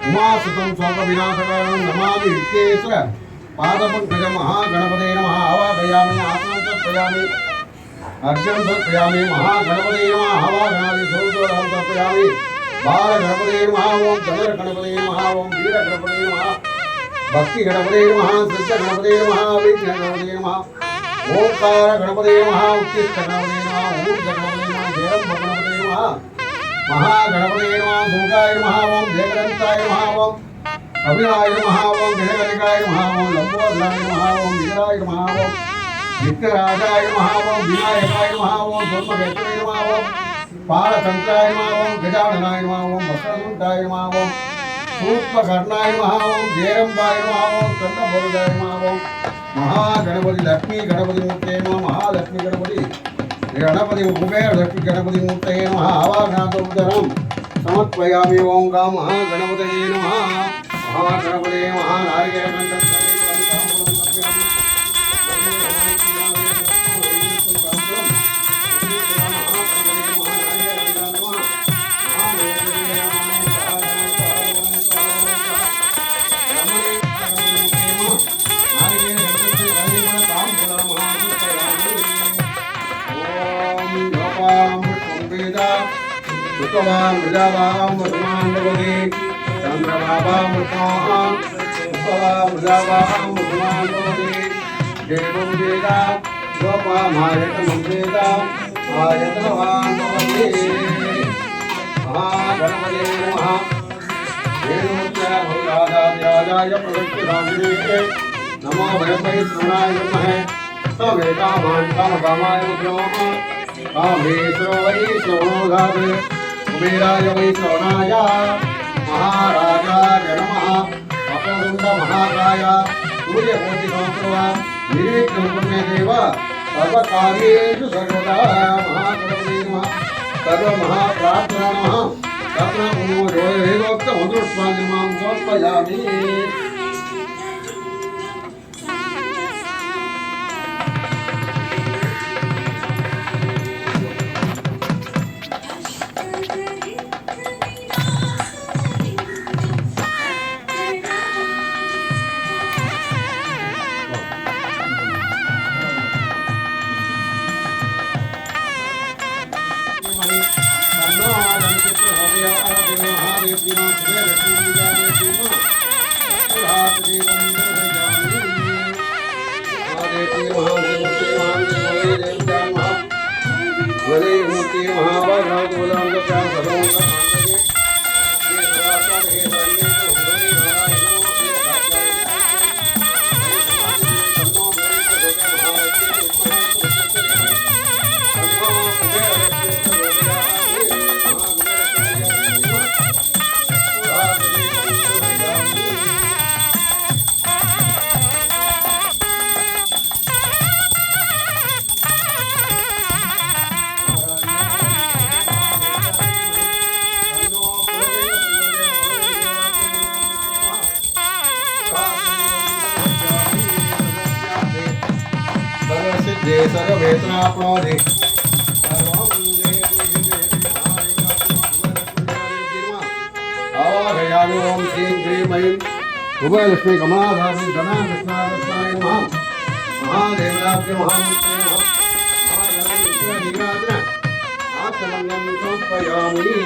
उमासुतं स्वल्पविनाशकारणं नमामि विघ्नेश्वर पादपङ्कज महागणपते नमः आवाहयामि आसनं समर्पयामि अर्घ्यं समर्पयामि महागणपते नमः आवाहनादि सर्वतोरहं समर्पयामि बालगणपते नमः ओं चन्द्रगणपते नमः ओं वीरगणपते नमः भक्तिगणपते नमः सिद्धगणपते नमः विघ्नगणपते नमः ओंकारगणपते नमः उत्तिष्ठगणपते नमः ऊर्ध्वगणपते नमः जयम्बगणपते नमः महागणपते नमः दुर्गाय नमः ओं जयग्रन्थाय नमः ओं कपिलाय नमः ओं गणगणिकाय नमः ओं लंबोदराय नमः ओं वीराय नमः ओं विघ्नराजाय नमः ओं विनायकाय नमः ओं धर्मवेत्रे नमः ओं बालचन्द्राय नमः ओं गजाननाय नमः ओं वक्रतुण्डाय नमः ओं सूक्ष्मकर्णाय नमः ओं जयरम्बाय नमः ओं कन्नबोरुडाय नमः ओं महागणपति लक्ष्मी गणपति मूर्ते नमः महालक्ष्मी गणपति गणपति कुबेर लक्ष्मी गणपति मूर्ते नमः आवाहनादोदरं समर्पयामि ओं गं महागणपतये नमः महागणपतये नमः नारिकेलकण्ठं Uttamam Mridabam Uttamam Bhavati Chandramabam Uttamam Uttamam Mridabam Uttamam Bhavati Devam Vedam Gopam Ayatanam Vedam Ayatanam Bhavati Mahaganapate Namaha Venutya Bhagavadhyajaya Pradakshidamine Namo Bhagavate Sranaya Namahe Savedam Kamagamaaya Mudhyama कामेश्वरो वैष्णवो धावे कुबेराय वैष्णवनाय महाराजाय नमः वक्रतुण्ड महाकाय सूर्यकोटिसमप्रभा निर्विघ्नं कुरु मे देव सर्वकार्येषु सर्वदा महागणपते नमः सर्वमहाप्रार्थना नमः तत्र वेदोक्तमधुरस्वामिमां समर्पयामि जय सर्ववेतनाप्नोति आवाहयामि ओं श्रीं क्रीं ऐं उभयलक्ष्मी कमलाधारी गणाकृष्णाय नमः महादेवताभ्यो महामूर्ते नमः महागणपतिनीराजन आत्मनं समर्पयामि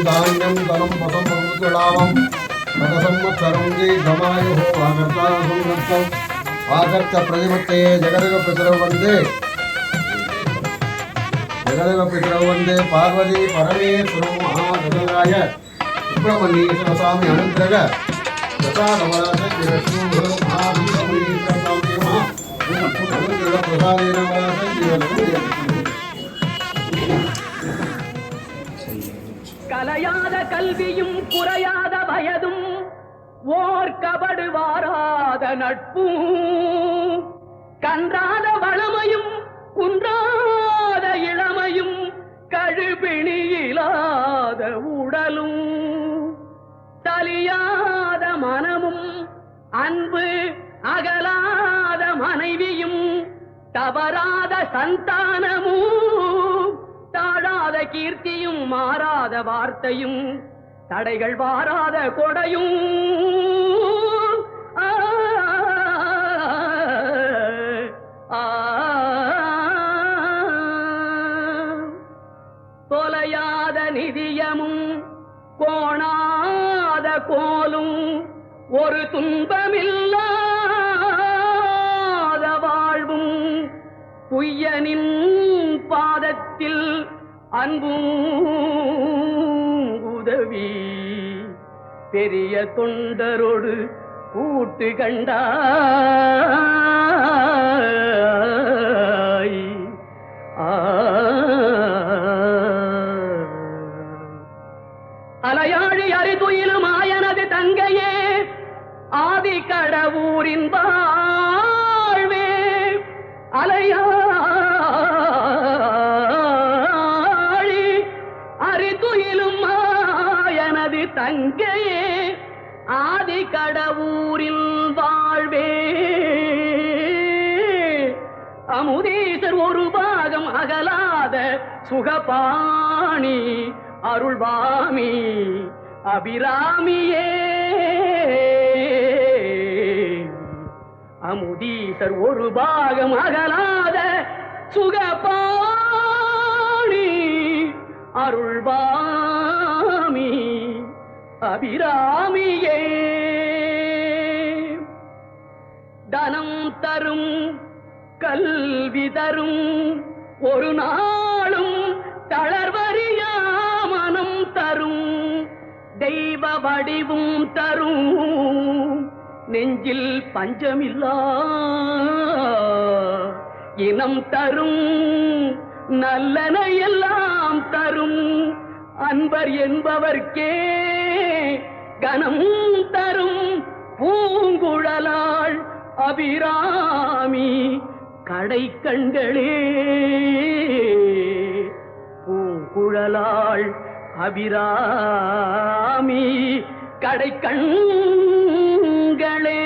धान्यं धनं पदं प्रभुजलावं रथसंवत्सरं दीर्घमायुः आगर्तासंवत्सरम् आगर्त प्रतिपत्ते जगदग प्रचरं वन्दे जगदेव वंदे पार्वती परमेश्वरो महागणाय सुब्रह्मण्येश्वर स्वामी अनुग्रह கலையாத கல்வியும் குறையாத வயதும் ஓர் கபடு வாராத நட்பும் கன்றாத வளமையும் குன்றாத இளமையும் கழுபிணியிலாத உடலும் தலியாத மனமும் அன்பு அகலாத மனைவியும் தவறாத சந்தானமும் தாழாத கீர்த்தியும் மாறாத வார்த்தையும் தடைகள் வாராத கொடையும் தொலையாத நிதியமும் கோணாத கோலும் ஒரு துன்பமில்லாத வாழ்வும் குய்யனின் பாதத்தில் அன்பும் உதவி பெரிய தொண்டரோடு கூட்டு கண்டாய் அலையாழி அறிதுயிலும் ஆயனது தங்கையே ஆதி கடவுரின் வாழ்வே அலையாழி அறிதுயிலும் ஆயனது தங்கையே ஆதி கடவுரின் வாழ்வே அமுதீசர் ஒரு பாகம் அகலாத சுகபாணி அருள்வாமி அபிராமியே அமுதீசர் ஒரு பாகம் அகலாத சுகபாணி அருள்வாமி அபிராமியே தனம் தரும் கல்வி தரும் ஒரு நாளும் தளர்வறியா மனம் தரும் தெய்வ வடிவும் தரும் நெஞ்சில் பஞ்சமில்லா இனம் தரும் நல்லன எல்லாம் தரும் அன்பர் என்பவர்க்கே கனம் தரும் பூங்குழலாள் அபிராமி கடை கண்களே பூங்குழலாள் அபிராமி கடை கண்களே